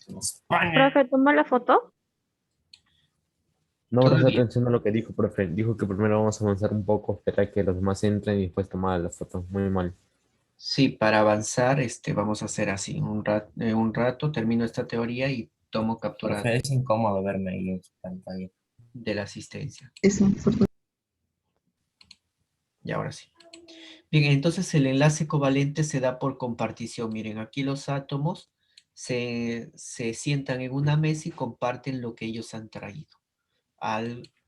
España. Profe, ¿toma la foto? No presté ¿Todavía? atención a lo que dijo, profe. Dijo que primero vamos a avanzar un poco, esperar que los demás entren y después tomar la foto. Muy mal. Sí, para avanzar, vamos a hacer así. Un rato termino esta teoría y tomo captura Profe, es incómodo verme ahí en su pantalla. de la asistencia. Eso, Y ahora sí. Bien, entonces el enlace covalente se da por compartición. Miren, aquí los átomos se sientan en una mesa y comparten lo que ellos han traído.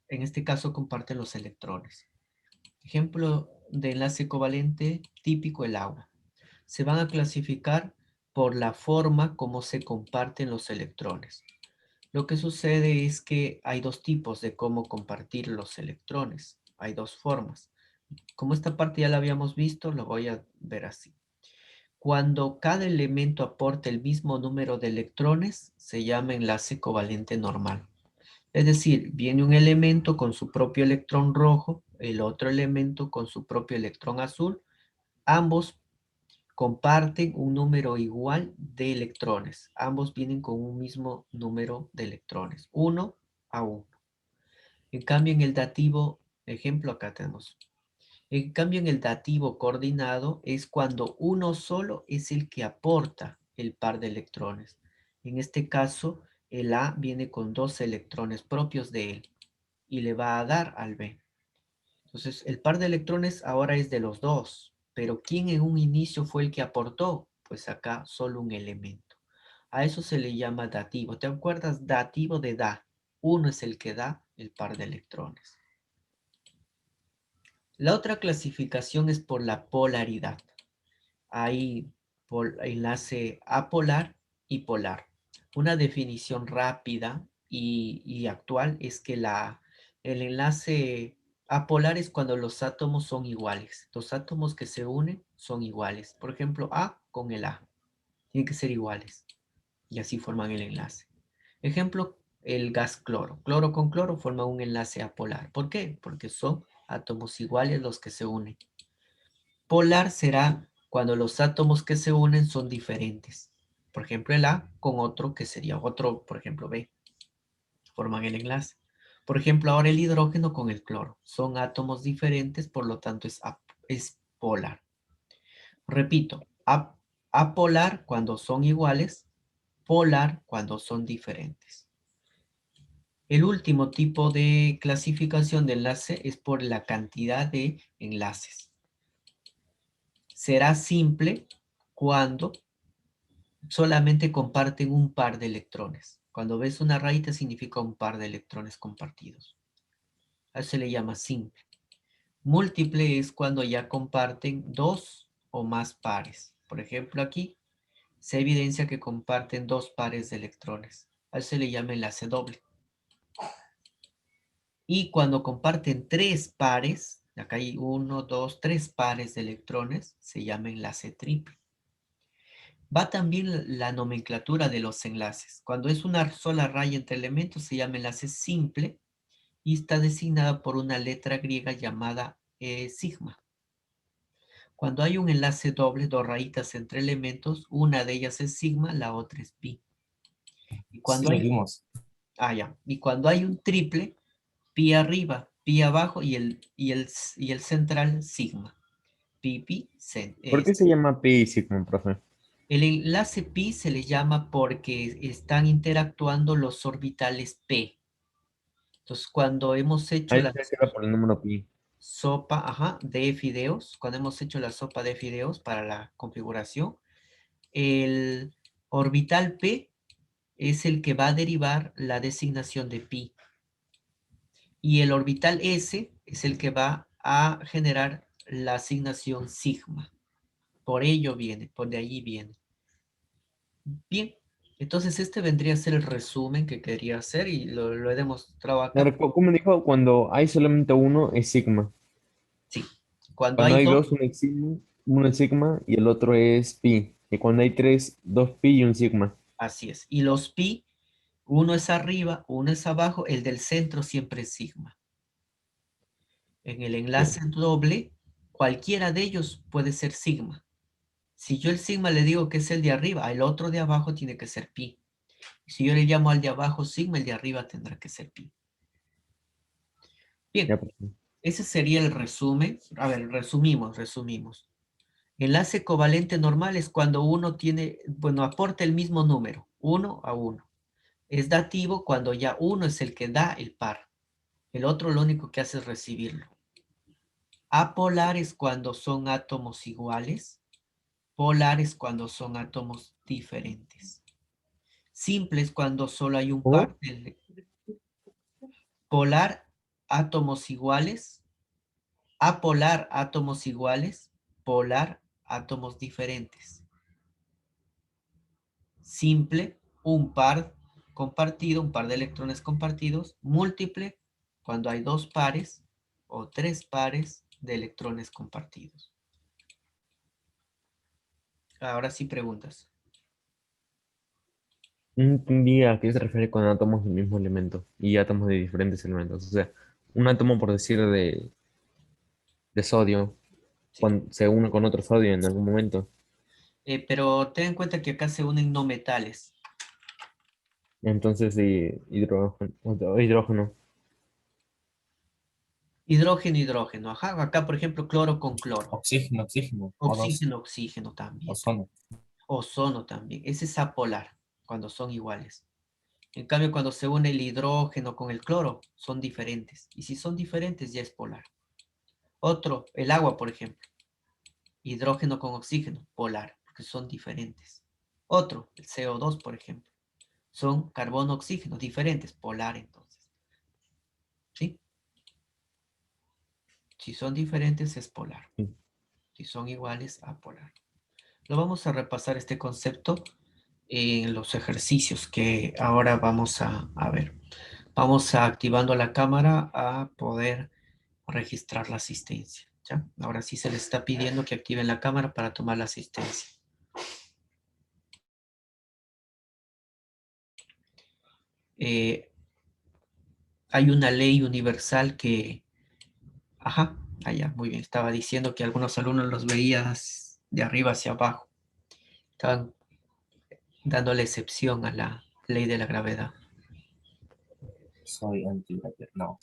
En este caso comparten los electrones. Ejemplo de enlace covalente típico, el agua. Se van a clasificar por la forma como se comparten los electrones. Lo que sucede es que hay dos tipos de cómo compartir los electrones. Hay dos formas. Como esta parte ya la habíamos visto, lo voy a ver así. Cuando cada elemento aporta el mismo número de electrones, se llama enlace covalente normal. Es decir, viene un elemento con su propio electrón rojo, el otro elemento con su propio electrón azul. Ambos comparten un número igual de electrones. Ambos vienen con un mismo número de electrones, 1 a 1. En cambio, en el dativo, ejemplo, acá tenemos. En cambio, en el dativo coordinado es cuando uno solo es el que aporta el par de electrones. En este caso, el A viene con 2 electrones propios de él y le va a dar al B. Entonces, el par de electrones ahora es de los dos, pero ¿quién en un inicio fue el que aportó? Pues acá solo un elemento. A eso se le llama dativo. ¿Te acuerdas? Dativo de da. Uno es el que da el par de electrones. La otra clasificación es por la polaridad. Hay enlace apolar y polar. Una definición rápida y actual es que el enlace apolar es cuando los átomos son iguales. Los átomos que se unen son iguales. Por ejemplo, A con el A. Tienen que ser iguales. Y así forman el enlace. Ejemplo, el gas cloro. Cloro con cloro forma un enlace apolar. ¿Por qué? Porque son átomos iguales los que se unen. Polar será cuando los átomos que se unen son diferentes. Por ejemplo, el A con otro que sería otro, por ejemplo, B. Forman el enlace. Por ejemplo, ahora el hidrógeno con el cloro. Son átomos diferentes, por lo tanto es polar. Repito, apolar cuando son iguales, polar cuando son diferentes. El último tipo de clasificación de enlace es por la cantidad de enlaces. Será simple cuando solamente comparten un par de electrones. Cuando ves una rayita significa un par de electrones compartidos. A eso se le llama simple. Múltiple es cuando ya comparten dos o más pares. Por ejemplo, aquí se evidencia que comparten dos pares de electrones. A eso se le llama enlace doble. Y cuando comparten tres pares, acá hay uno, dos, tres pares de electrones, se llama enlace triple. Va también la nomenclatura de los enlaces. Cuando es una sola raya entre elementos se llama enlace simple y está designada por una letra griega llamada sigma. Cuando hay un enlace doble, dos rayitas entre elementos, una de ellas es sigma, la otra es pi. Y Sí, cuando lo hay, vimos. y cuando hay un triple, pi arriba, pi abajo y el central sigma. Pi, pi, ¿Por qué se llama pi y sigma, profe? El enlace pi se le llama porque están interactuando los orbitales p. Entonces, cuando hemos hecho Ahí la se queda por el número pi. sopa, de fideos, cuando hemos hecho la sopa de fideos para la configuración, el orbital p es el que va a derivar la designación de pi. Y el orbital s es el que va a generar la asignación sigma. Por ello viene, por de allí viene. Bien, entonces este vendría a ser el resumen que quería hacer y lo he demostrado acá. Claro, ¿cómo dijo? Cuando hay solamente uno es sigma. Sí, cuando Cuando hay hay dos, dos, uno es sigma y el otro es pi. Y cuando hay tres, dos pi y un sigma. así es. Y los pi, uno es arriba, uno es abajo, el del centro siempre es sigma. En el enlace Bien. doble, cualquiera de ellos puede ser sigma. Si yo el sigma le digo que es el de arriba, el otro de abajo tiene que ser pi. Si yo le llamo al de abajo sigma, el de arriba tendrá que ser pi. Bien, Ya, profe. ese sería el resumen. A ver, resumimos. Enlace covalente normal es cuando uno tiene, bueno, aporta el mismo número, 1 a 1. Es dativo cuando ya uno es el que da el par. El otro lo único que hace es recibirlo. Apolar es cuando son átomos iguales. Polar es cuando son átomos diferentes. Simple es cuando solo hay un ¿Cómo? par. Polar, átomos iguales. Apolar, átomos iguales. Polar, átomos diferentes. Simple, un par compartido, un par de electrones compartidos. Múltiple, cuando hay dos pares o tres pares de electrones compartidos. Ahora sí preguntas. No entendí a qué se refiere con átomos del mismo elemento y átomos de diferentes elementos. O sea, un átomo, por decir, de sodio, Sí. se une con otro sodio en algún momento. Pero ten en cuenta que acá se unen no metales. Entonces, sí, hidrógeno. Hidrógeno, hidrógeno. Ajá. Acá, por ejemplo, cloro con cloro. Oxígeno, oxígeno. O2. Oxígeno, oxígeno también. Ozono. Ozono también. Ese es apolar, cuando son iguales. En cambio, cuando se une el hidrógeno con el cloro, son diferentes. Y si son diferentes, ya es polar. Otro, el agua, por ejemplo. Hidrógeno con oxígeno, polar, porque son diferentes. Otro, el CO2, por ejemplo. Son carbono-oxígeno, diferentes, polar entonces. ¿Sí? Si son diferentes, es polar. Sí. Si son iguales, apolar. Lo vamos a repasar este concepto en los ejercicios que ahora vamos a ver. Vamos a activando la cámara a poder registrar la asistencia. ¿Ya? Ahora sí se les está pidiendo que activen la cámara para tomar la asistencia. Hay una ley universal que... Ajá, allá, muy bien. Estaba diciendo que algunos alumnos los veías de arriba hacia abajo. Estaban dando la excepción a la ley de la gravedad. Soy antigravedad. No.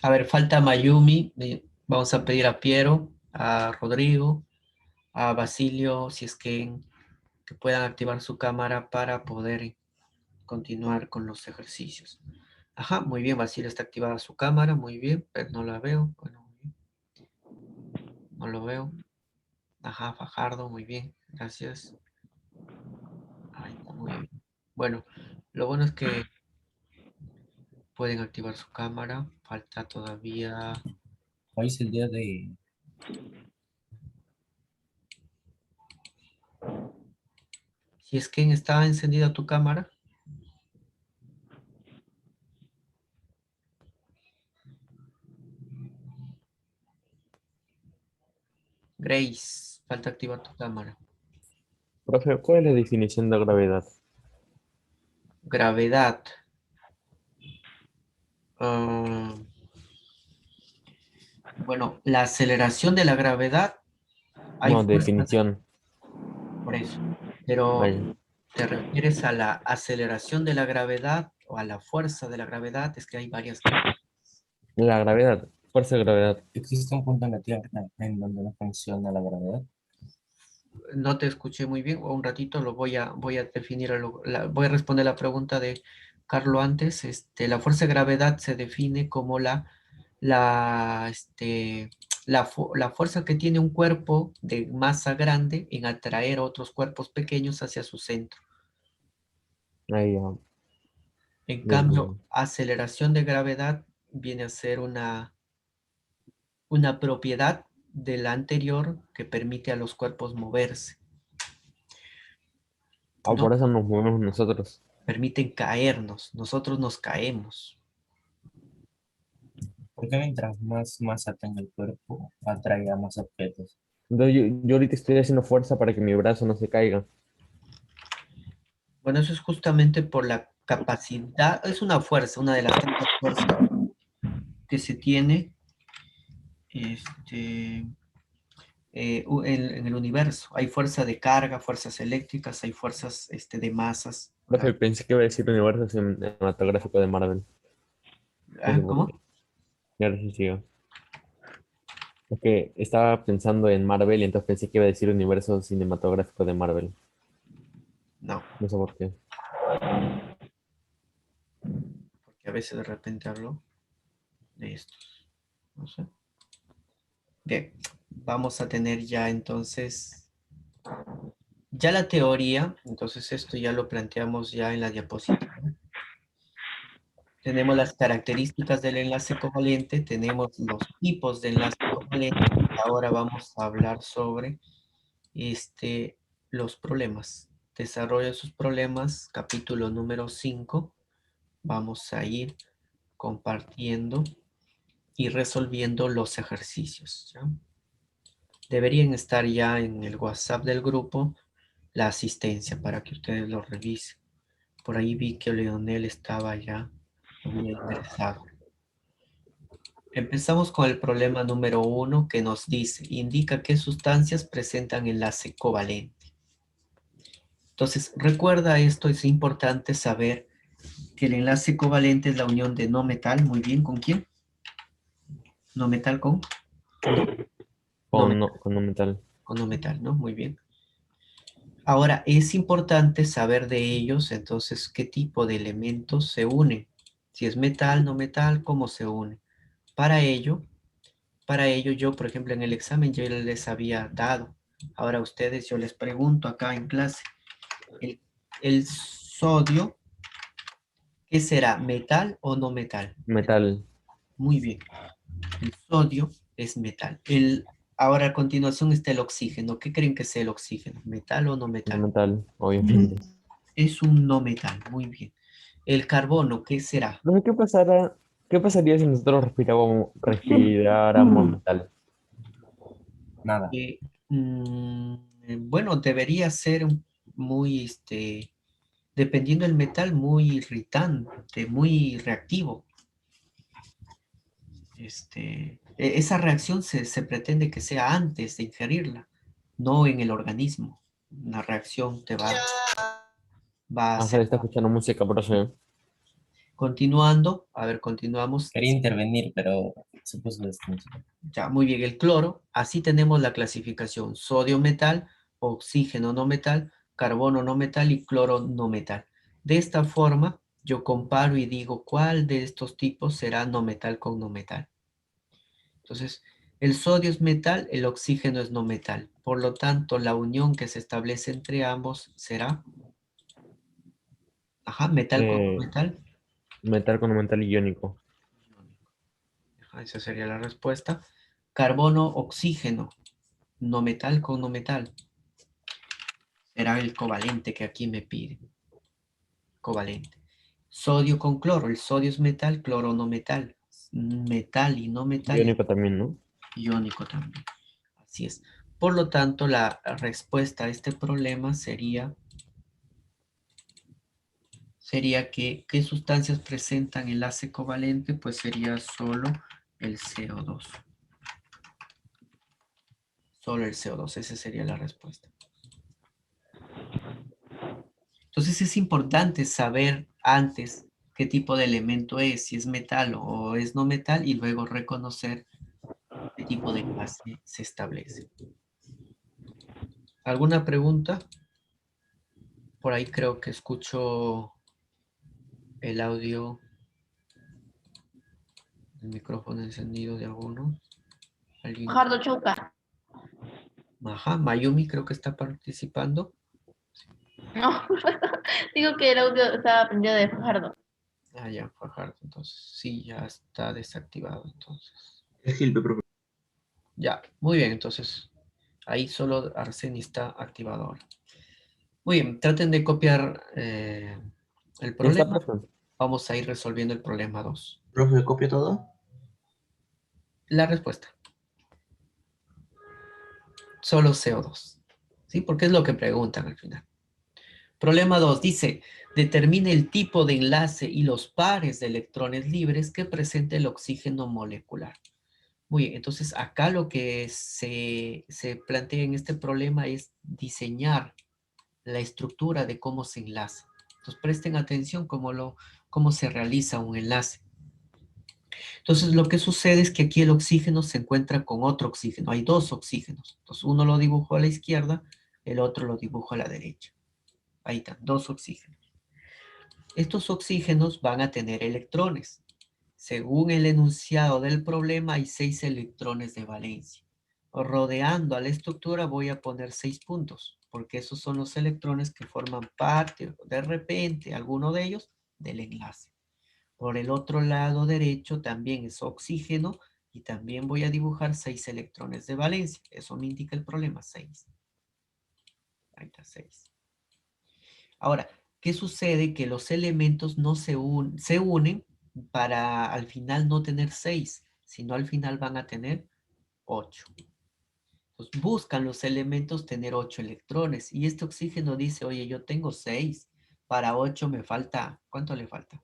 A ver, falta Mayumi. Vamos a pedir a Piero, a Rodrigo, a Basilio, si es que puedan activar su cámara para poder continuar con los ejercicios. Ajá, muy bien, Basilio está activada su cámara, muy bien, pero no la veo. Bueno, muy bien. No lo veo. Ajá, Fajardo, muy bien, gracias. Ahí está, muy bien. Bueno, lo bueno es que pueden activar su cámara. Falta todavía... Hoy es el día de... Si es que está encendida tu cámara. Grace, falta activar tu cámara. Profe, ¿cuál es la definición de gravedad? Gravedad. Ah, bueno, la aceleración de la gravedad, hay No, fuerzas definición. por eso. Pero, Vaya. ¿te refieres a la aceleración de la gravedad o a la fuerza de la gravedad? Es que hay varias. La gravedad, fuerza de gravedad. ¿Existe un punto en la Tierra en donde no funciona la gravedad? No te escuché muy bien, o un ratito lo voy a definir, voy a responder la pregunta de Carlo antes. La fuerza de gravedad se define como la fuerza que tiene un cuerpo de masa grande en atraer otros cuerpos pequeños hacia su centro. Ahí, ya. En Bien, cambio, bien. aceleración de gravedad viene a ser una propiedad de la anterior que permite a los cuerpos moverse, Ah, ¿no? por eso nos movemos nosotros. Permiten caernos, nosotros nos caemos. Porque mientras más masa tenga el cuerpo, atrae a más objetos. Entonces, yo ahorita estoy haciendo fuerza para que mi brazo no se caiga. Bueno, eso es justamente por la capacidad, es una fuerza, una de las tantas fuerzas que se tiene, en el universo. Hay fuerza de carga, fuerzas eléctricas, hay fuerzas de masas. Profe, pensé que iba a decir universo cinematográfico de Marvel. No sé Ah, por ¿cómo? qué. Y ahora sí sigo. Es que estaba pensando en Marvel y entonces pensé que iba a decir universo cinematográfico de Marvel. No, No sé por qué. porque a veces de repente hablo de estos. No sé. Bien, vamos a tener ya entonces, ya la teoría, entonces esto ya lo planteamos ya en la diapositiva. Tenemos las características del enlace covalente, tenemos los tipos de enlace covalente, y ahora vamos a hablar sobre los problemas. Desarrollo de sus problemas, capítulo número 5. Vamos a ir compartiendo y resolviendo los ejercicios, ¿ya? Deberían estar ya en el WhatsApp del grupo la asistencia para que ustedes lo revisen. Por ahí vi que Leonel estaba ya, había ingresado. Empezamos con el problema número 1 que nos dice, indica qué sustancias presentan enlace covalente. Entonces, recuerda esto, es importante saber que el enlace covalente es la unión de no metal, muy bien, ¿con quién? No metal con no Con, metal, no, con un metal. con no metal, ¿no? Muy bien. Ahora, es importante saber de ellos, entonces, qué tipo de elementos se unen. Si es metal, no metal, cómo se une. Para ello, yo, por ejemplo, en el examen yo les había dado. Ahora a ustedes yo les pregunto acá en clase, el sodio, ¿qué será? ¿Metal o no metal? Metal. Muy bien. El sodio es metal. Ahora a continuación está el oxígeno. ¿Qué creen que sea el oxígeno? ¿Metal o no No metal? metal, obviamente. Es un no metal. Muy bien. El carbono, ¿qué será? No sé qué pasaría si nosotros respiráramos metal. Nada. Eh, bueno, debería ser muy, dependiendo del metal, muy irritante, muy reactivo. Esa reacción se pretende que sea antes de ingerirla, no en el organismo. Una reacción va a Ah, se hacer. está escuchando música, profe. Continuando, a ver, continuamos. Quería intervenir, pero se puso descanso. Ya, muy bien, el cloro. Así tenemos la clasificación: sodio metal, oxígeno no metal, carbono no metal y cloro no metal. De esta forma, yo comparo y digo cuál de estos tipos será no metal con no metal. Entonces, el sodio es metal, el oxígeno es no metal. Por lo tanto, la unión que se establece entre ambos será, metal con no Eh, metal. metal con un metal iónico. Esa sería la respuesta. Carbono, oxígeno, no metal con no metal. Será el covalente que aquí me piden. Covalente. Sodio con cloro. El sodio es metal, cloro no metal. Metal y no metal es Iónico también, ¿no? iónico también. Así es. Por lo tanto, la respuesta a este problema sería que, ¿qué sustancias presentan enlace covalente? Pues sería solo el CO2. Solo el CO2, esa sería la respuesta. Entonces es importante saber antes qué tipo de elemento es, si es metal o es no metal, y luego reconocer qué tipo de enlace se establece. ¿Alguna pregunta? Por ahí creo que escucho el audio, el micrófono encendido de alguno. ¿Alguien? Fajardo Chauca. Ajá, Mayumi creo que está participando. No, digo que el audio estaba prendido de Fajardo. Ah, ya, Fajardo, entonces sí, ya está desactivado, entonces. Es Gilpe, profe. Ya, muy bien, entonces ahí solo Arseni está activado ahora. Muy bien, traten de copiar el Ya está, problema. profe. Vamos a ir resolviendo el problema 2. Profe, ¿copia todo? La respuesta, solo CO2. ¿Sí? Porque es lo que preguntan al final. Problema 2 dice, determine el tipo de enlace y los pares de electrones libres que presenta el oxígeno molecular. Muy bien, entonces acá lo que se plantea en este problema es diseñar la estructura de cómo se enlaza. Entonces presten atención cómo se realiza un enlace. Entonces lo que sucede es que aquí el oxígeno se encuentra con otro oxígeno. Hay dos oxígenos. Entonces uno lo dibujo a la izquierda, el otro lo dibujo a la derecha. Ahí están, dos oxígenos. Estos oxígenos van a tener electrones. Según el enunciado del problema, hay 6 electrones de valencia. Rodeando a la estructura voy a poner 6 puntos, porque esos son los electrones que forman parte, de repente, alguno de ellos, del enlace. Por el otro lado derecho también es oxígeno y también voy a dibujar 6 electrones de valencia. Eso me indica el problema, 6. Ahí está, 6. Ahora, ¿qué sucede? Que los elementos no se unen para al final no tener 6, sino al final van a tener 8. Entonces buscan los elementos tener 8 electrones y este oxígeno dice, oye, yo tengo 6, para 8 me falta, ¿cuánto le falta?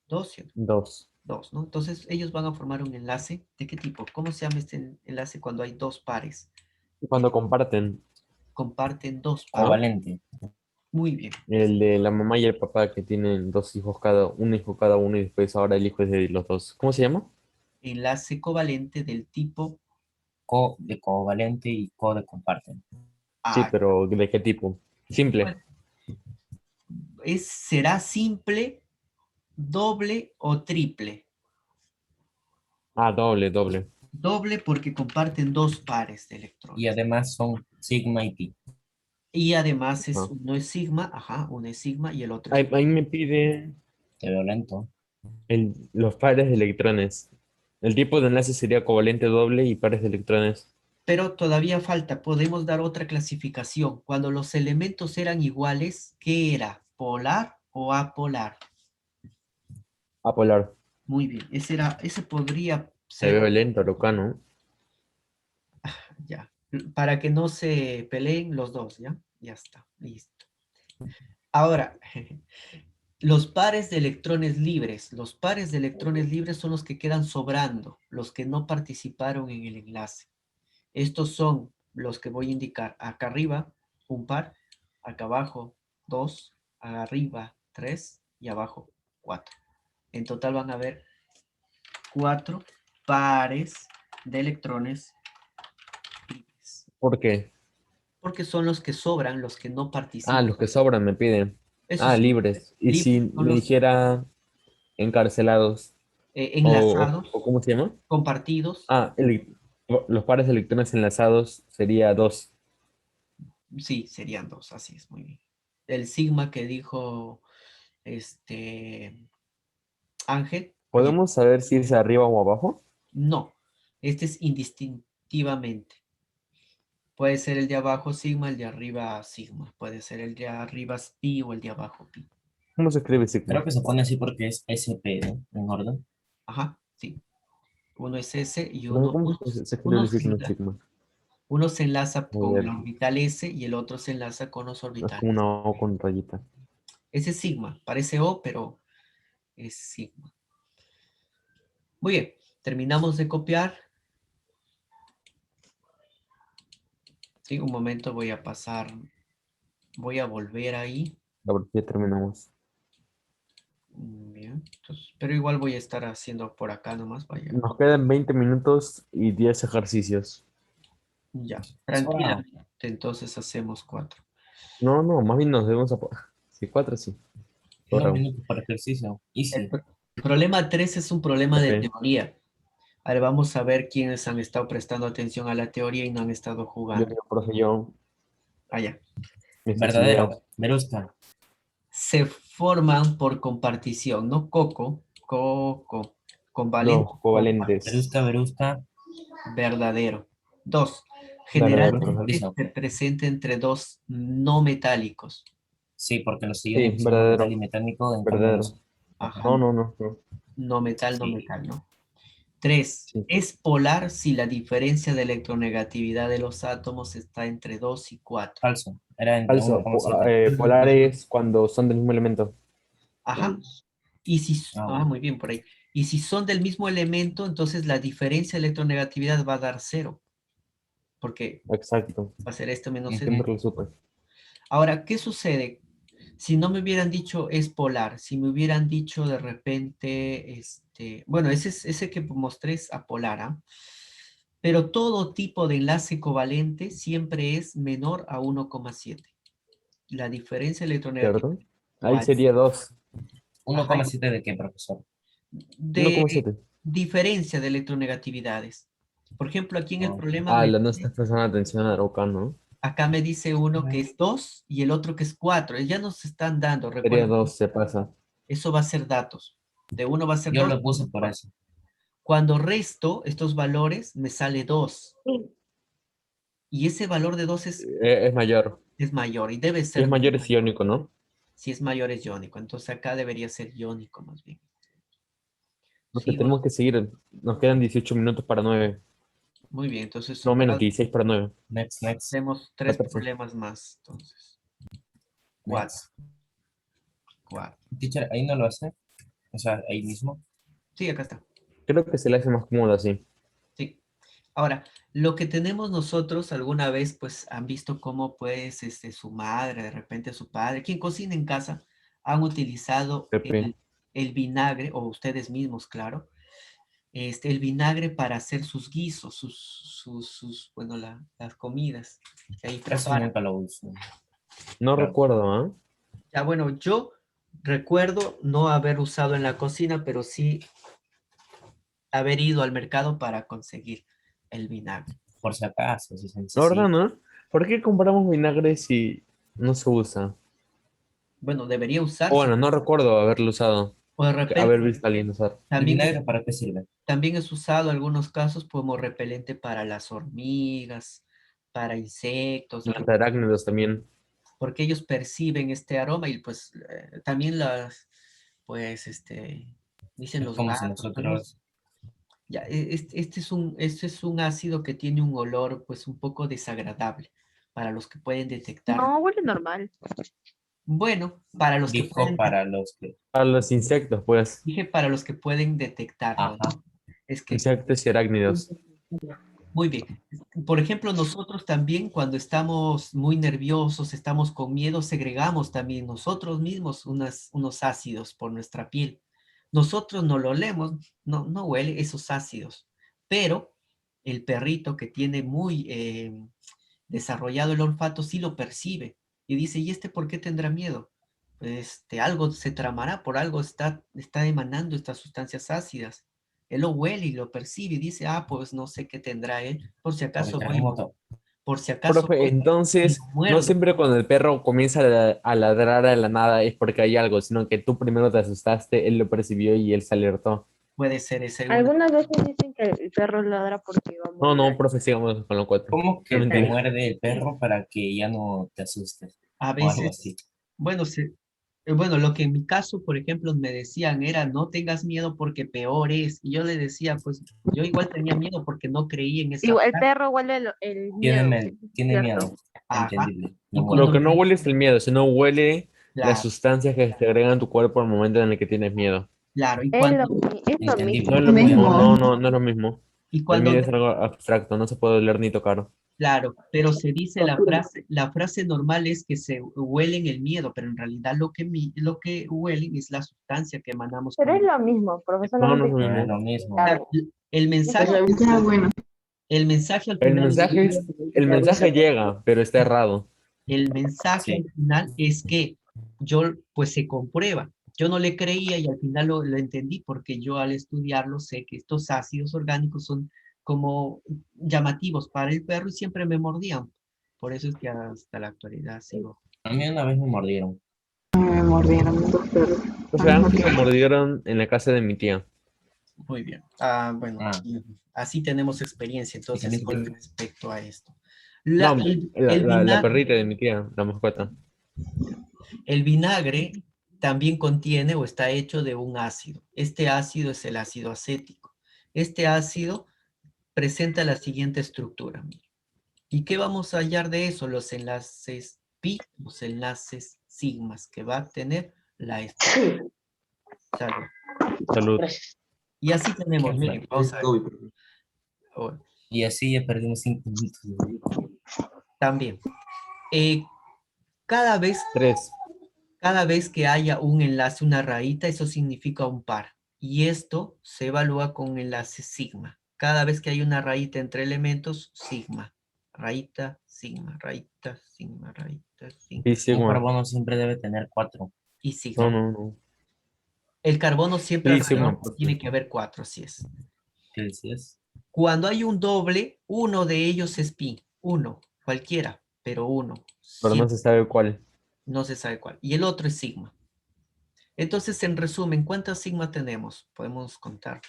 2, ¿cierto? 2. 2, ¿no? Entonces ellos van a formar un enlace. ¿De qué tipo? ¿Cómo se llama este enlace cuando hay dos pares? Cuando comparten, Comparten dos pares. ¿no? Covalente. Muy bien. El de la mamá y el papá que tienen dos hijos un hijo cada uno y después ahora el hijo es de los dos. ¿Cómo se llama? Enlace covalente del tipo Co de covalente y co de comparten. Sí, A. pero ¿de qué tipo? Simple. Bueno, será simple, doble o triple. Ah, doble, doble. Doble porque comparten dos pares de Y electrones. además son sigma y pi. Y además Ah. uno es sigma, ajá, uno es sigma y el otro es... Ahí me pide Te veo lento. los pares de electrones. El tipo de enlace sería covalente doble y pares de electrones Pero todavía falta, podemos dar otra clasificación. Cuando los elementos eran iguales, ¿qué era? ¿Polar o apolar? apolar. Muy bien, ese podría Te ser, veo lento, loca, ¿no? ya, para que no se peleen los dos, ¿ya? Ya está, listo. Ahora, los pares de electrones libres. Los pares de electrones libres son los que quedan sobrando, los que no participaron en el enlace. Estos son los que voy a indicar. Acá arriba, un par. Acá abajo, dos. Arriba, tres. Y abajo, cuatro. En total van a haber 4 pares de electrones libres. ¿Por qué? Porque son los que sobran, los que no Ah, participan. los que sobran me piden. Esos Ah, son libres. Y libres, si son me los dijera encarcelados, enlazados, o ¿cómo se llama? compartidos. Ah, los pares de electrones enlazados sería 2. Sí, serían dos, así es, muy bien. El sigma que dijo Ángel, y ¿Podemos saber si es arriba o abajo? no, este es indistintivamente. Puede ser el de abajo sigma, el de arriba sigma. Puede ser el de arriba pi o el de abajo pi. ¿Cómo se escribe Creo sigma? que se pone así porque es SP, ¿no? En orden. Ajá, sí. Uno es S y ¿Cómo se escribe el signo sigma? uno se enlaza A con ver, la orbital S y el otro se enlaza con los es como orbitales. una O con rayita. Ese es sigma, parece O, pero es sigma. Muy bien, terminamos de copiar. Sí, un momento voy a pasar, voy a volver ahí. A ver, ya terminamos. Bien, entonces, pero igual voy a estar haciendo por acá nomás, vaya. Nos quedan 20 minutos y 10 ejercicios. Ya, Wow. tranquilamente, entonces hacemos 4. No, no, más bien nos debemos a... Sí, 4 sí. 2 Ahora, minutos por ejercicio. El Easy. problema 3 es un problema de ok. teoría. Ahora vamos a ver quiénes han estado prestando atención a la teoría y no han estado Yo jugando. digo, profe, yo, Allá. mi facilidad. Verdadero. Verusca. Se forman por compartición, ¿no? Coco, Los convalente, covalentes. Verusca, verusca. verdadero. 2. Verdadero, Generalmente profesor. Listo. se presenta entre dos no metálicos. Sí, porque los Sí, iónicos son no metal y verdadero. metálico, en cambio Verdadero. los... Ajá. No, no, no, no. No metal, no Sí, metal, ¿no? 3. Sí. Es polar si la diferencia de electronegatividad de los átomos está entre 2 y 4. falso. Era entre uno Falso. coma siete. Polares cuando son del mismo elemento. Ajá. Y si, Ah, bueno. muy bien por ahí. Y si son del mismo elemento, entonces la diferencia de electronegatividad va a dar 0. Porque Exacto. va a ser esto menos esto. Siempre lo supe. Ahora, ¿qué sucede? Si no me hubieran dicho es polar, si me hubieran dicho de repente, bueno, ese que mostré es apolar, ¿ah? Pero todo tipo de enlace covalente siempre es menor a 1,7. La diferencia electronegativa ¿Cierto? Ahí sería 2. 1,7 de qué, profesor. de 1,7. diferencia de electronegatividades. Por ejemplo, aquí en el Oh, problema Ah, no estás prestando atención a Arauca, ¿no? acá me dice uno que es 2 y el otro que es 4. Ya nos están dando, Sería recuerden, 2, se pasa. eso va a ser datos. De uno va a ser yo 2. lo puse por eso. Cuando resto estos valores, me sale 2. Y ese valor de 2 Es mayor. es mayor y debe Si es ser mayor es iónico, ¿no? si es mayor es iónico. Entonces acá debería ser iónico más bien. Porque Sigo. tenemos que seguir. Nos quedan 18 minutos para 9. Muy bien, entonces No menos, 16 para 9. Next, next, tenemos 3 14. problemas más. Entonces, 4, next. 4. Teacher, ahí no lo hace. O sea, ahí mismo. Sí, acá está. Creo que se le hace más cómodo así. Sí. Ahora, lo que tenemos nosotros alguna vez, pues, han visto cómo, pues, su madre, de repente su padre, quien cocina en casa, han utilizado Pepe. el vinagre, o ustedes mismos, claro, el vinagre para hacer sus guisos, bueno, las comidas que ahí Casi preparan. nunca lo uso. No Claro. recuerdo, ¿ah? Ya, bueno, yo recuerdo no haber usado en la cocina, pero sí haber ido al mercado para conseguir el vinagre. Por si acaso, si se La verdad, necesita. ¿no? ¿Por qué compramos vinagre si no se usa? Bueno, debería O usarse. bueno, no recuerdo haberlo usado. O de Haber repente visto a alguien usar. ¿El también vinagre para qué sirve? también es usado en algunos casos como repelente para las hormigas, para insectos, Los arácnidos también. porque ellos perciben este aroma y pues también pues dicen Es los como si gatos, pues, no sé. nosotros, Ya, este es un ácido que tiene un olor pues un poco desagradable para los que pueden detectar. No, huele normal. Bueno, para los que dijo pueden, para los que. A los insectos, pues. dije para los que pueden detectarlo, Ajá. ¿no? Es que Insectos y arácnidos. muy bien. Por ejemplo, nosotros también cuando estamos muy nerviosos, estamos con miedo, segregamos también nosotros mismos unos ácidos por nuestra piel. Nosotros no lo olemos, no huele esos ácidos, pero el perrito que tiene muy desarrollado el olfato sí lo percibe y dice, ¿y este por qué tendrá miedo? Algo se tramará, por algo está emanando estas sustancias ácidas. Él lo huele y lo percibe y dice, ah, pues no sé qué tendrá él, por si Por el acaso voy, terremoto. por si acaso Profe, voy y lo entonces, no muerdo. siempre cuando el perro comienza a ladrar a la nada es porque hay algo, sino que tú primero te asustaste, él lo percibió y él se alertó. Puede ser ese una. Algunas veces dicen que el perro ladra porque va a No, morir no, alguien. profe, sigamos con lo 4. ¿Cómo No, que te mentira. muerde el perro para que ya no te asustes? A O algo veces, así. bueno, bueno, lo que en mi caso, por ejemplo, me decían era, no tengas miedo porque peor es. Y yo le decía, pues yo igual tenía miedo porque no creí en esa Igual, el frase. perro huele el miedo, sí, es Tiene cierto. miedo. Ajá. Entendible. Lo Y Lo cuando muerde. que me no huele es dice, el miedo, sino huele las claro, sustancias que se agregan a tu cuerpo al momento en el que tienes miedo. claro, Es lo No Entendible. es mismo. lo Muy mismo, amable. no es lo mismo. y El cuando miedo es algo abstracto, no se puede oler ni tocar. claro, pero se dice la frase normal es que se huelen el miedo, pero en realidad lo que huelen es la sustancia que emanamos Pero con es el. lo mismo, profe, No, no solamente es lo que No es mismo. lo mismo. Claro, el mensaje, el mensaje al El final, mensaje, el mensaje llega, pero está errado. el mensaje Sí. al final es que yo, pues se comprueba. Yo no le creía y al final lo entendí porque yo al estudiarlo sé que estos ácidos orgánicos son como llamativos para el perro y siempre me mordían. Por eso es que hasta la actualidad sigo. A mí una vez me mordieron. O sea, Ángel lo mordieron en la casa de mi tía. Muy bien. Ah, bueno, Ah, así tenemos experiencia y entonces también con con. respecto a esto. No, El la vinagre, perrita de mi tía, la mascota. el vinagre también contiene o está hecho de un ácido. Este ácido es el ácido acético. Este ácido presenta la siguiente estructura. ¿Y qué vamos a hallar de eso? Los enlaces pi, los enlaces sigmas que va a tener la estructura. Salud. Salud. Y así tenemos, miren, vamos a ver. Oh, Y así ya perdimos 5 minutos. también, eh, cada vez 3. que haya un enlace, una rayita, eso significa un par. Y esto se evalúa con un enlace sigma. Cada vez que hay una rayita entre elementos, sigma. Rayita, sigma, rayita, sigma, rayita, sigma. Y Un sigma. carbono siempre debe tener 4. Y sigma. No, no, no. El carbono siempre Sí, alrededor sigma, profe. tiene que haber 4, así es. ¿Qué decías? Cuando hay un doble, uno de ellos es pi. Uno, cualquiera, pero uno. Pero no Siempre, se sabe cuál. no se sabe cuál. Y el otro es sigma. Entonces, en resumen, ¿cuántas sigma tenemos? Podemos contar.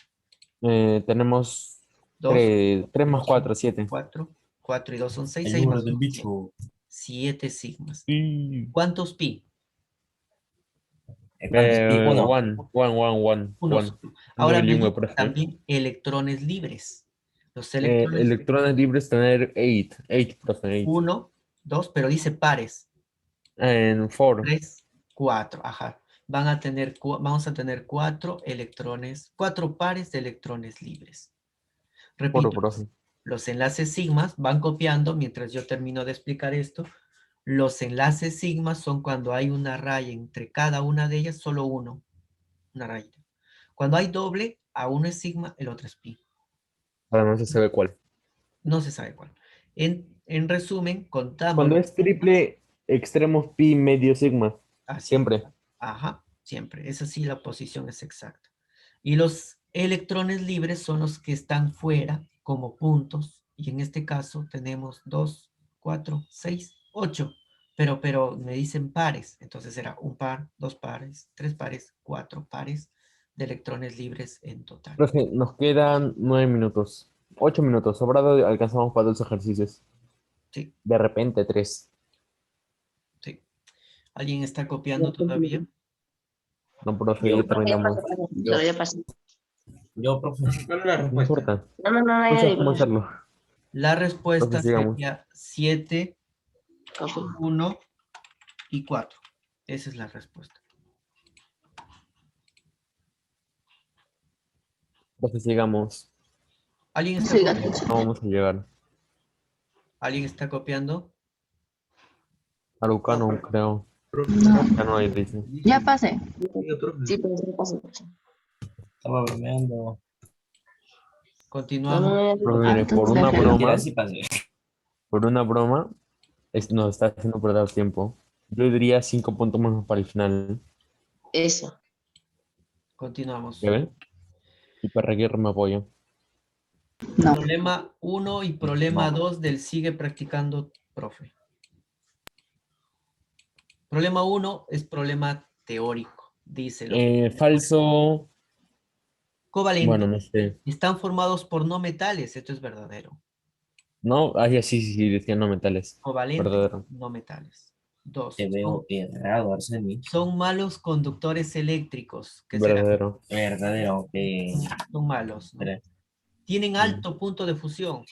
Tenemos 2, 3 más 4, 7. 4, 4 y 2 son 6, El 6 número más del 1, bicho. 7 sigmas. Y... ¿Cuántos pi? ¿Cuántos pi? Uno. One. Unos. No Ahora me bilingüe, dice profe. también electrones libres. Los electrones, Electrones libres tener 8. 8, profe, 8. 1, 2, pero dice pares. En 4. 3, 4, ajá. Vamos a tener 4 electrones, 4 pares de electrones libres. Puro, Repito, profe. los enlaces sigmas van copiando mientras yo termino de explicar esto. Los enlaces sigmas son cuando hay una raya entre cada una de ellas, solo uno, una rayita. Cuando hay doble, a uno es sigma, el otro es pi. Ahora no se sabe cuál. No se sabe cuál. En resumen, contamos. Cuando es triple, extremos pi medio sigma. Así. Siempre. Ajá, siempre. Esa sí, la posición es exacta. Y los electrones libres son los que están fuera como puntos. Y en este caso tenemos 2, 4, 6, 8. Pero me dicen pares. Entonces será un par, 2 pares, 3 pares, 4 pares de electrones libres en total. Profe, nos quedan 9 minutos. 8 minutos. Sobrado alcanzamos para 2 ejercicios. Sí, De repente 3. sí. ¿Alguien está copiando todavía? No, profe, Yo. ya terminamos. Pero ya pasó. Yo, profe. ¿Cuál es la No respuesta? importa. No, no, no, No ya sé digo. cómo hacerlo. La respuesta Entonces sigamos. sería 7, Ok. 1 y 4. Esa es la respuesta. Entonces sigamos. ¿Alguien está Sí, copiando? gato. No vamos a llegar. ¿Alguien está copiando? Arucano, creo. No. Ya no hay, dice. Ya pasé. Diga, profe. Sí, pero ya pasé. Estaba bromeando. No, no, Continuamos. no, Pero ya. mire, por una Mentira, broma, sí pasé. nos está haciendo perder tiempo. Yo diría 5 puntos más para el final. Eso. Continuamos. ¿Ya ven? Y Parraguirre me apoya. No. Problema 1 y problema No. 2 del sigue practicando, profe. Problema 1 es problema teórico. Dice lo Falso. covalente. Bueno, no sé. Están formados por no metales. Esto es verdadero. No, sí, sí, sí, decían no metales. Covalentes, Verdadero. no metales. 2. Te veo errado, Arseni. Son malos conductores eléctricos. ¿Qué será? Verdadero. Verdadero. Son malos, ¿no? Espera. Tienen alto punto de fusión.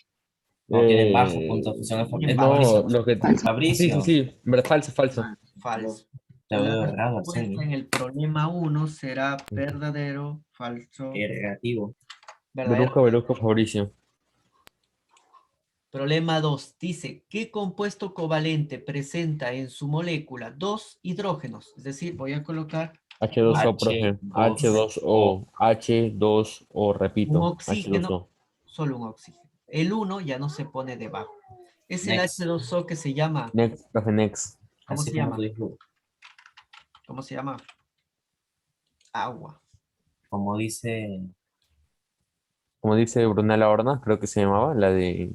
No, tienen bajo Eh, punto de fusión. Tienen Es bajo. no, Fabricio. lo que. Sí, Fabricio. sí, sí. Falso, falso. Falso. Te La veo errado, respuesta Arseni. en el problema 1 será verdadero, falso, Negativo. verdadero. Beruca, Fabricio. Problema 2 dice, ¿qué compuesto covalente presenta en su molécula dos hidrógenos? Es decir, voy a colocar H2O, profe. H2O. H2O, un repito. oxígeno, H2O. solo un oxígeno. El 1 ya no se pone debajo. Es el Next. H2O que se llama, Next, profe, next. ¿cómo Así se como llama? tú dijo, ¿Cómo se llama? Agua. como dice, Como dice Brunella Horna, creo que se llamaba, la de.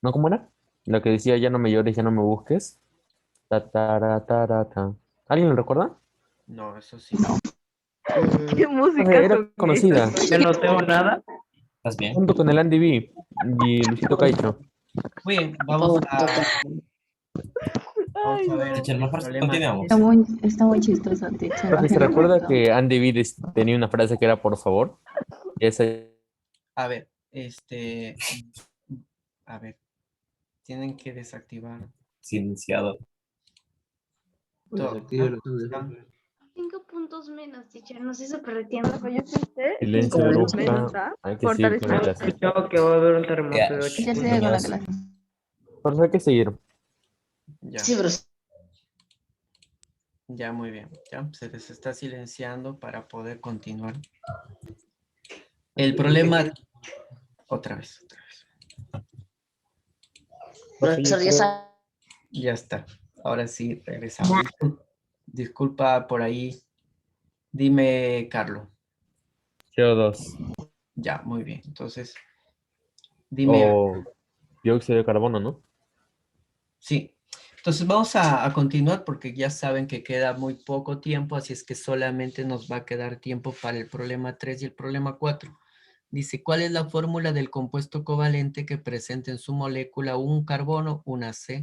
¿No, cómo era? La que decía ya no me llores, ya no me busques. Ta, ta, ta. ¿Alguien lo recuerda? No, eso sí. No. ¿Qué música Era son conocida, esas? Yo no tengo nada. ¿estás bien? junto con el Andy B y Luisito Caicho. Muy bien, vamos a ver Teacher, el mejor problema. continuamos. Está muy chistoso, teacher. Profe, ¿se recuerda que Andy B tenía una frase que era por favor? Esa. A ver, a ver, tienen que desactivar Silenciado. todo. Desactive ¿Ah? los audios, ¿Están? profe. 5 puntos menos, teacher. No sé si se perdiendo. Pero yo pensé Silencio, que brusca. Hay que seguir con la clase. escuchado que va a haber un terremoto de Ya. 8. Teacher, sigue con la clase. Por eso hay que seguir. Ya, Sí, pero ya muy bien. Ya se les está silenciando para poder continuar. El problema... Otra vez. Profe, yo profesor, ya creo- sabe. Ya está. Ahora sí, regresamos. Disculpa por ahí. Dime, Carlos. CO2 Ya, muy bien. Entonces, dime. o dióxido de carbono, ¿no? Sí. Entonces vamos a continuar porque ya saben que queda muy poco tiempo, así es que solamente nos va a quedar tiempo para el problema 3 y el problema 4. Dice, ¿cuál es la fórmula del compuesto covalente que presenta en su molécula un carbono, una C,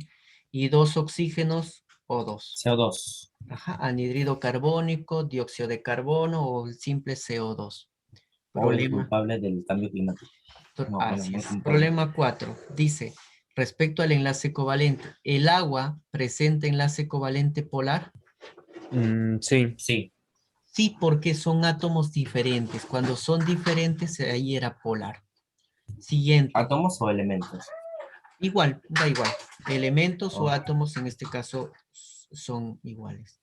y dos oxígenos, O2? CO2. Ajá, anhidrido carbónico, dióxido de carbono o el simple CO2. O el Problema. culpable del cambio climático. No, bueno, Así no es. es un Problema 4. Dice, respecto al enlace covalente, ¿el agua presenta enlace covalente polar? Sí. Sí. Sí, porque son átomos diferentes. Cuando son diferentes, ahí era polar. Siguiente. ¿Átomos o elementos? Igual, da igual. Elementos o Oh. átomos en este caso son iguales.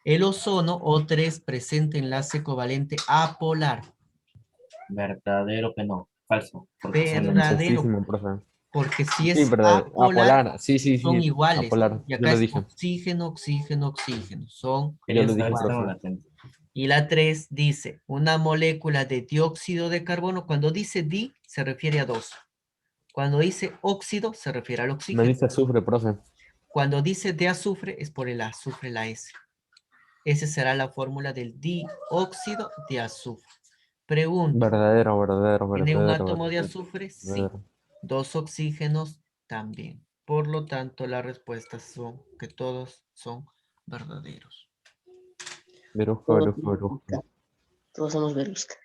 El ozono, O3, presenta enlace covalente apolar. Verdadero que no. Falso. Porque son Verdadero. Muchísimo, profe. Porque si Sí, es verdad. apolar, Apolar. Sí, sí, son sí. iguales. Apolar. Y Yo acá lo es dije. oxígeno, oxígeno, oxígeno. Son Yo Quería lo saber dije, si tengo profe. latente. Y la 3 dice, una molécula de dióxido de carbono, cuando dice di, se refiere a dos. Cuando dice óxido, se refiere al No oxígeno. dice azufre, profe. Cuando dice de azufre, es por el azufre, la S. Esa será la fórmula del dióxido de azufre. Pregunto, Verdadero, verdadero, ¿tiene un verdadero, átomo de verdadero, azufre? Sí. verdadero. Dos oxígenos también. Por lo tanto, las respuestas son que todos son verdaderos. Verusca, verusca, verusca. Todos somos Verusca.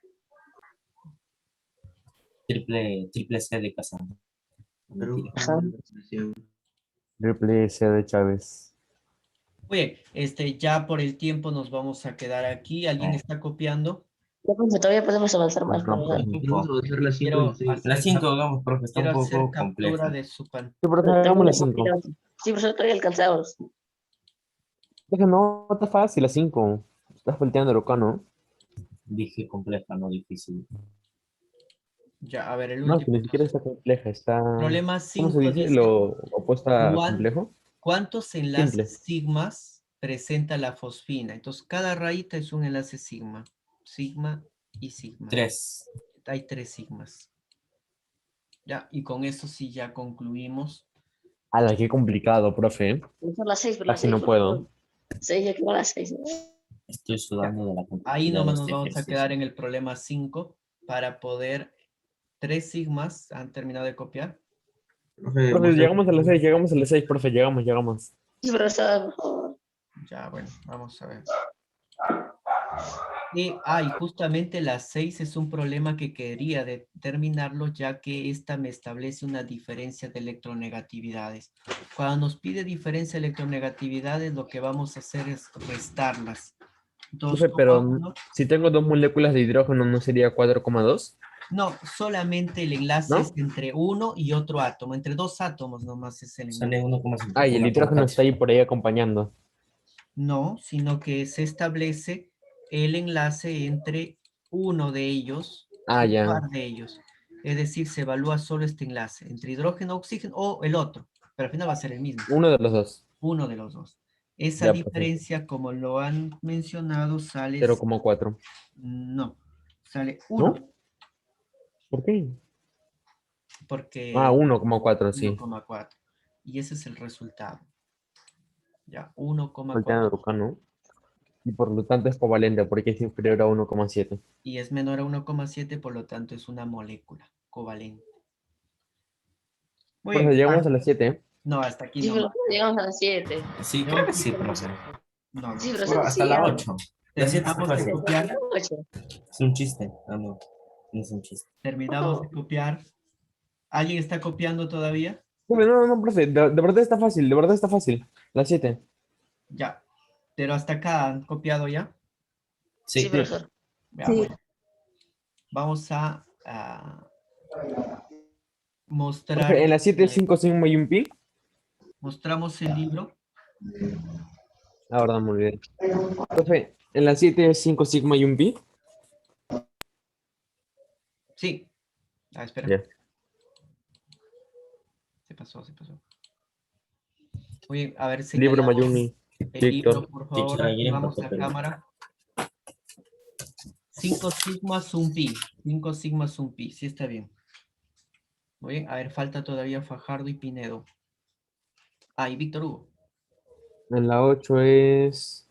Triple C de Casandra. Mentira. Ajá. Triple C de Chávez. Oye, ya por el tiempo nos vamos a quedar aquí. ¿Alguien Ah. está copiando? Ya, profe, todavía podemos avanzar más, No, pero profe. Quiero Las hacer, 5 hagamos, profe, está un quiero hacer poco captura compleja. de su pantalla. Sí, profe, hagamos las 5. Sí, profesor, todavía alcanzamos. Profe, no, está fácil, las 5. Estás volteando loca, ¿no? Dije compleja, no difícil. Ya, a ver, el No, último. que ni siquiera está compleja, está... Problema ¿Cómo se 5 dice? dice, Lo opuesto a ¿cuán- complejo. ¿cuántos Simple. enlaces sigmas presenta la fosfina? Entonces, cada rayita es un enlace sigma. Sigma y sigma. 3. Hay 3 sigmas. Ya, y con eso sí ya concluimos. Ala, qué complicado, profe. Son las 6, pero las Casi 6. no puedo. 6, ya que van las 6. Estoy sudando de la Ahí complejidad nomás de nos este vamos a ejercicio. quedar en el problema 5 para poder... 3 sigmas han terminado de copiar. Profe, llegamos a las 6, profe, llegamos. Sí, profesor, por favor. Ya, bueno, vamos a ver. Y justamente la 6 es un problema que quería determinarlo, ya que esta me establece una diferencia de electronegatividades. Cuando nos pide diferencia de electronegatividades, lo que vamos a hacer es restarlas. Profe, pero 2,1. si tengo 2 moléculas de hidrógeno, ¿no sería 4,2? No, solamente el enlace ¿No? es entre uno y otro átomo, entre dos átomos nomás es el enlace. Sale 1,5. Ah, y el hidrógeno está ahí por ahí acompañando. No, sino que se establece el enlace entre uno de ellos Ah, y un ya. par de ellos. Es decir, se evalúa solo este enlace entre hidrógeno, oxígeno o el otro, pero al final va a ser el mismo, Uno de los dos. uno de los dos. Esa Ya, profe. diferencia, como lo han mencionado, sale... 0,4. No, sale ¿No? 1, ¿Por qué? porque Ah, 1,4, sí. 1,4. Y ese es el resultado. Ya, 1,4. Volteando loca, ¿no? Y por lo tanto es covalente porque es inferior a 1,7. Y es menor a 1,7, por lo tanto es una molécula covalente. Muy Profe, bien. llegamos a las 7. No, hasta aquí Sí, no. profesor, llegamos a las 7. Sí, creo que sí, profe. No, Sí, no. profesor, Hasta sí. la ya. 8. La 7 está Terminamos de fácil. copiar. 8. Es un chiste. Ah, no. No es un chiste. Terminamos de copiar. ¿Alguien está copiando todavía? No, profe, de verdad está fácil, de verdad está fácil. Las 7. Ya. Pero hasta acá han copiado ya. Sí, Sí. profesor. Ya, Sí. bueno. Vamos a mostrar. Profe, en la 7, 5 sigma y un pi. Mostramos el libro. La verdad me olvidé. Profe, en la 7, 5 sigma y un pi. Sí. Espera. Ya. Se pasó. Muy bien, a ver, Libro señalamos Mayumi. el libro, Víctor. por favor. Teacher, alguien Vamos a papel. cámara. 5 sigmas, un pi. 5 sigmas, un pi. Sí está bien. Muy bien, a ver, falta todavía Fajardo y Pinedo. Y Víctor Hugo. En la 8 es...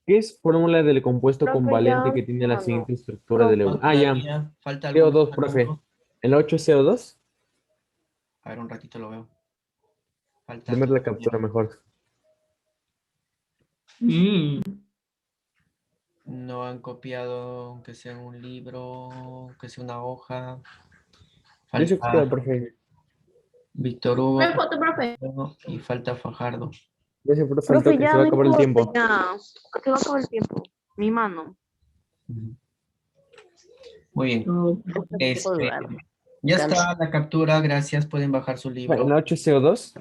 ¿Qué es fórmula del compuesto Profe, covalente ya que tiene la no. siguiente estructura del No, euro? Ya. todavía falta algunos CO2, profe. alumnos. En la 8 es CO2. A ver, un ratito lo veo. Falta Primero la todavía. captura mejor. No han copiado, aunque sea un libro, aunque sea una hoja. Yo soy Falta copiado, profe. Víctor Hugo. Una foto, profe. Y falta Fajardo. Yo sé, profe, Profe, que ya se va a no acabar el importa, tiempo. ya. Se va a acabar el tiempo. Mi mano. Ujú. Muy bien. No, Este, ya está la captura, gracias. Pueden bajar su En libro. la 8 es CO2.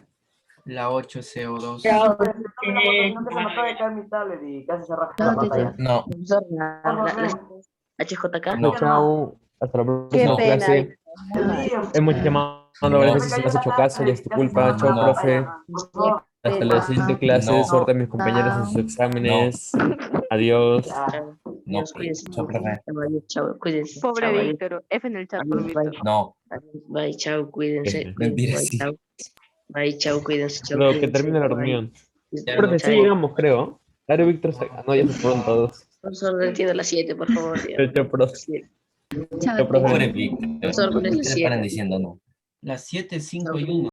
La 8 es CO2. No se me acaba de caer mi tablet y casi se raja la pantalla. No, HJK. No. Chao. Hasta la Qué próxima pena. clase. Hemos llamado varias veces y no has hecho caso. Ya es tu culpa. Chao, No. profe. Hasta la siguiente clase. No. Suerte a mis compañeros en sus exámenes. Adiós. no. Chao, profe. Chao, cuídense. Pobre Chao, adiós. Víctor. F en el chat por Adiós, Víctor. bye. No. Bye, chao, cuídense. Mentira, Bye, sí. chao. Bye, chao, cuídense. Chao, Pero que cuídense. termine la Bye. reunión. Bye, Profe, sí chao. llegamos, creo. Dario Víctor. No, ya se fueron todos. Profesor, no entiendo las 7, por favor. Chao, profe. Chao, Pobre profe. Víctor. Profesor, ¿cuál es la ¿Qué le paran 7? diciendo no? Las 7, 5 y 1.